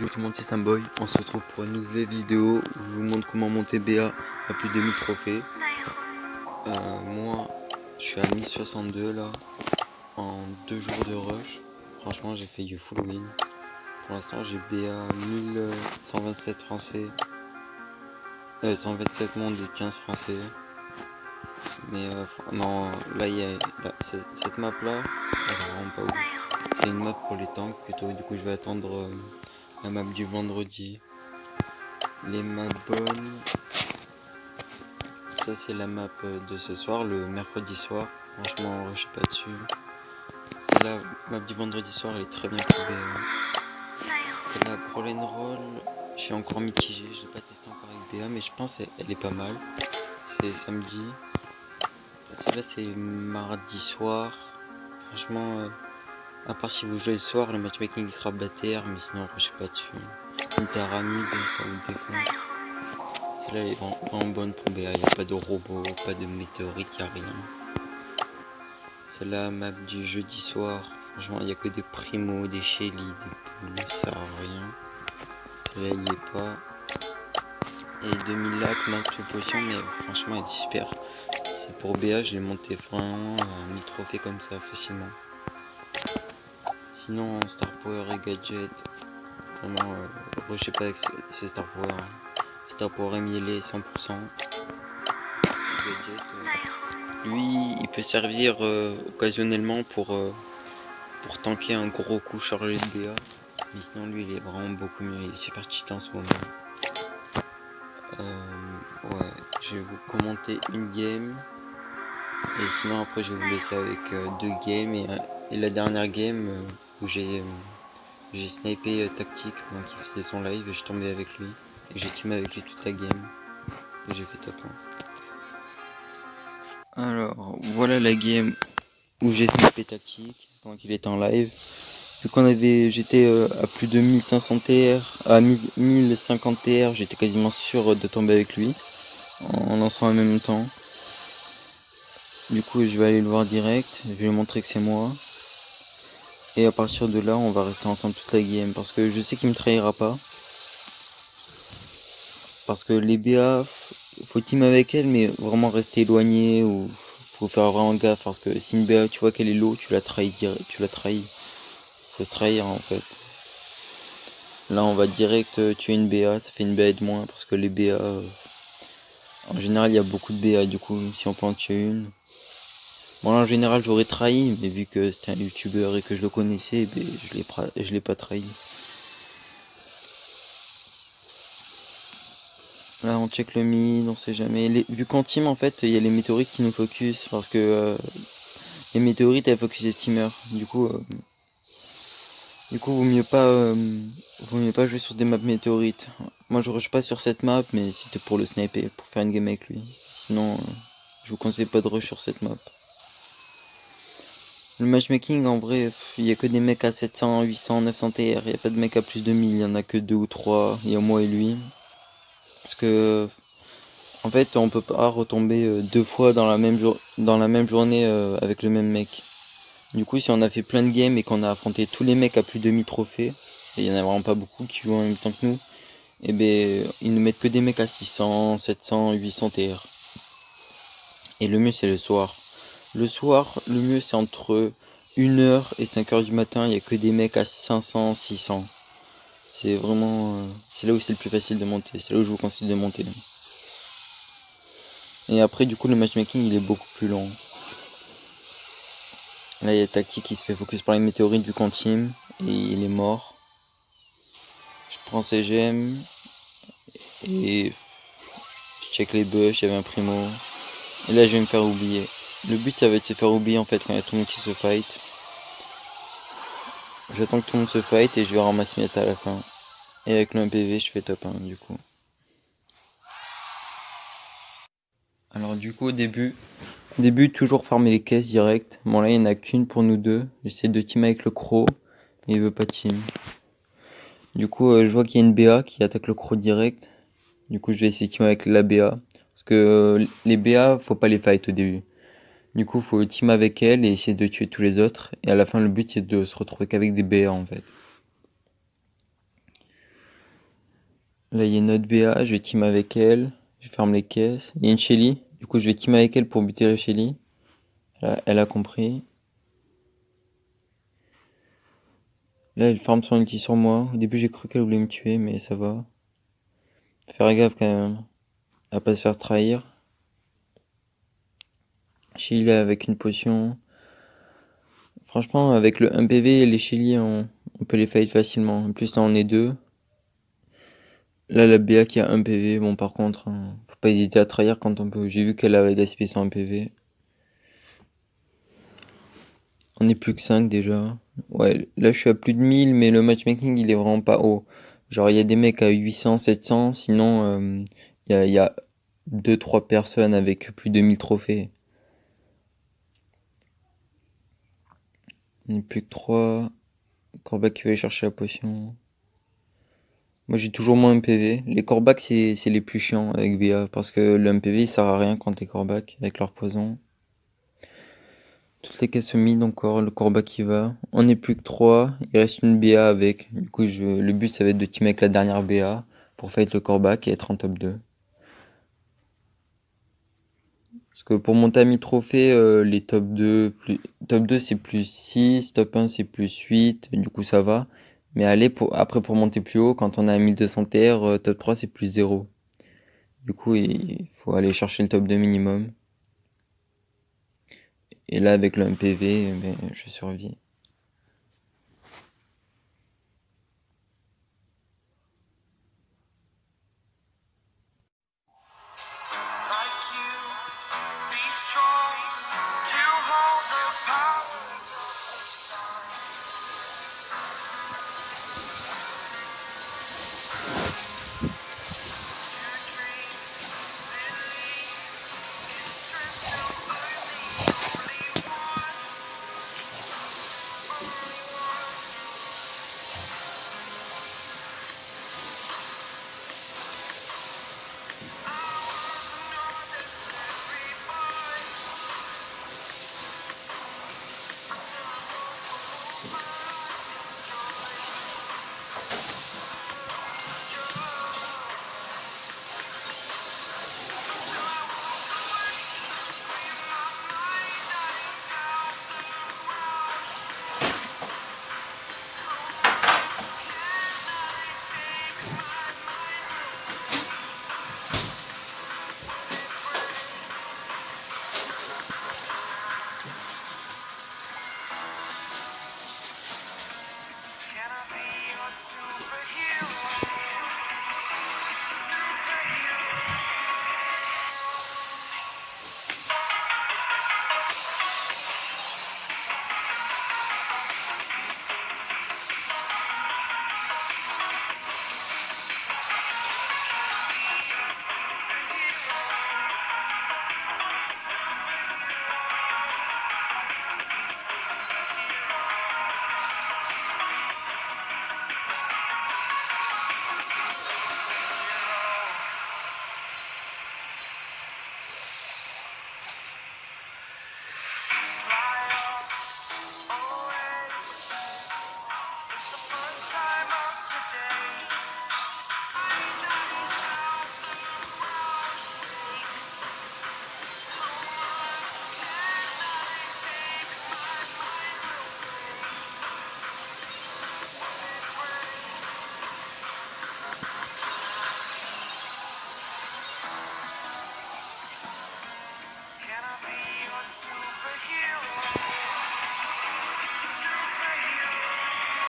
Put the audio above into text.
Yo tout le monde, c'est Samboy. On se retrouve pour une nouvelle vidéo où je vous montre comment monter BA à plus de 1000 trophées. Moi, je suis à 1062 là, en 2 jours de rush. Franchement, j'ai fait du full win. Pour l'instant, j'ai BA 1127 français, 127 mondes et 15 français. Mais non, là, cette map là, elle est vraiment pas ouf. C'est une map pour les tanks plutôt. Du coup, je vais attendre la map du vendredi. Les maps bonnes. Ça c'est la map de ce soir, le mercredi soir. Franchement, je sais pas dessus. C'est la map du vendredi soir, elle est très bien trouvée. C'est la Roll and Roll. Je suis encore mitigé, je l'ai pas testé encore avec BA, mais je pense qu'elle est pas mal. C'est samedi. Celle-là c'est mardi soir. Franchement, à part si vous jouez le soir, le matchmaking sera bâtard, mais sinon je sais pas dessus. Une pyramide, ça vous défonce. Celle-là elle est vraiment bonne pour BA, il n'y a pas de robot, pas de météorite, il n'y a rien. C'est la map du jeudi soir. Franchement, il n'y a que des primos, des Shelly, des poules, ça sert à rien. Celle-là, il n'y est pas. Et 2000 lacs, map de potion, mais franchement, elle est super. C'est pour BA, je l'ai monté vraiment à 1000 trophées comme ça, facilement. Sinon, Star Power et Gadget, vraiment, rushez pas avec ce Star Power. Star Power est 100%. Gadget, lui, il peut servir occasionnellement pour tanker un gros coup chargé de BA. Mais sinon lui il est vraiment beaucoup mieux, il est super cheaté en ce moment. Ouais, je vais vous commenter une game. Et sinon après je vais vous laisser avec 2 games et la dernière game où j'ai snipé Tactique, donc il faisait son live et je tombais avec lui. Et j'ai teamé avec lui toute la game. Et j'ai fait top 1. Alors voilà la game où j'ai snipé Tactique pendant qu'il était en live. Vu j'étais à plus de 1500 TR, à 1050 TR, j'étais quasiment sûr de tomber avec lui en lançant en même temps. Du coup, je vais aller le voir direct, je vais lui montrer que c'est moi. Et à partir de là, on va rester ensemble toute la game parce que je sais qu'il me trahira pas. Parce que les BA, faut team avec elle, mais vraiment rester éloigné ou faut faire vraiment gaffe parce que si une BA, tu vois qu'elle est low, tu la trahis direct, tu la trahis. Faut se trahir en fait. Là, on va direct tuer une BA, ça fait une BA de moins parce que les BA, en général, il y a beaucoup de BA, du coup, si on peut en tuer une. Bon, là, en général, j'aurais trahi, mais vu que c'était un youtubeur et que je le connaissais, ben, je l'ai pas trahi. Là, on check le mid, on sait jamais. Vu qu'en team, en fait, il y a les météorites qui nous focus parce que les météorites, elles focus les steamers. Du coup, vaut mieux pas jouer sur des maps météorites. Moi, je rush pas sur cette map, mais c'était pour le sniper, pour faire une game avec lui. Sinon, je vous conseille pas de rush sur cette map. Le matchmaking, en vrai, il y a que des mecs à 700, 800, 900 TR. Il y a pas de mecs à plus de 1000. Il y en a que 2 ou 3. Il y a moi et lui. Parce que, en fait, on peut pas retomber 2 fois dans la même journée avec le même mec. Du coup, si on a fait plein de games et qu'on a affronté tous les mecs à plus de 1000 trophées, et il y en a vraiment pas beaucoup qui jouent en même temps que nous, et ben, ils ne mettent que des mecs à 600, 700, 800 TR. Et le mieux, c'est le soir. Le soir, le mieux, c'est entre 1h et 5h du matin, il n'y a que des mecs à 500, 600. C'est vraiment... c'est là où c'est le plus facile de monter, c'est là où je vous conseille de monter. Et après, du coup, le matchmaking, il est beaucoup plus long. Là, il y a Tactique qui se fait focus par les météorites vu qu'on team, et il est mort. Je prends CGM, et je check les bush, il y avait un primo. Et là, je vais me faire oublier. Le but, ça va être de se faire oublier, en fait, quand il y a tout le monde qui se fight. J'attends que tout le monde se fight, et je vais ramasser mes à la fin. Et avec le MPV, je fais top 1, du coup. Alors du coup au début toujours farmer les caisses direct. Bon là il n'y en a qu'une pour nous deux. J'essaie de team avec le croc, mais il veut pas team. Du coup je vois qu'il y a une BA qui attaque le croc direct. Du coup je vais essayer de team avec la BA. Parce que les BA faut pas les fight au début. Du coup faut team avec elle et essayer de tuer tous les autres. Et à la fin le but c'est de se retrouver qu'avec des BA en fait. Là, il y a une autre BA, je vais team avec elle. Je ferme les caisses. Il y a une Shelly. Du coup, je vais team avec elle pour buter la Shelly. Elle a compris. Là, elle farm son ulti sur moi. Au début, j'ai cru qu'elle voulait me tuer, mais ça va. Faire gaffe quand même à pas se faire trahir. Shelly là, avec une potion. Franchement, avec le 1 PV, les Shelly, on peut les fight facilement. En plus, là, on est deux. Là, la BA qui a 1 PV, bon, par contre, faut pas hésiter à trahir quand on peut. J'ai vu qu'elle avait gaspillé son 1 PV. On est plus que 5 déjà. Ouais, là, je suis à plus de 1000, mais le matchmaking, il est vraiment pas haut. Genre, il y a des mecs à 800, 700, sinon, il y a 2-3 personnes avec plus de 1000 trophées. On est plus que 3. Corbac qui va aller chercher la potion. Moi, j'ai toujours mon MPV. Les Corbacs, c'est les plus chiants avec BA, parce que le MPV, il sert à rien contre les Corbacs, avec leur poison. Toutes les caisses mid encore, le Corbac qui va. On est plus que 3. Il reste une BA avec. Du coup, le but, ça va être de teamer avec la dernière BA pour fight le Corbac et être en top 2. Parce que pour monter à 1000 trophées, les top 2 c'est plus 6, top 1 c'est plus 8, du coup ça va. Mais après pour monter plus haut, quand on a 1200 TR, top 3 c'est plus 0. Du coup, il faut aller chercher le top 2 minimum. Et là, avec le MPV, ben, je survis.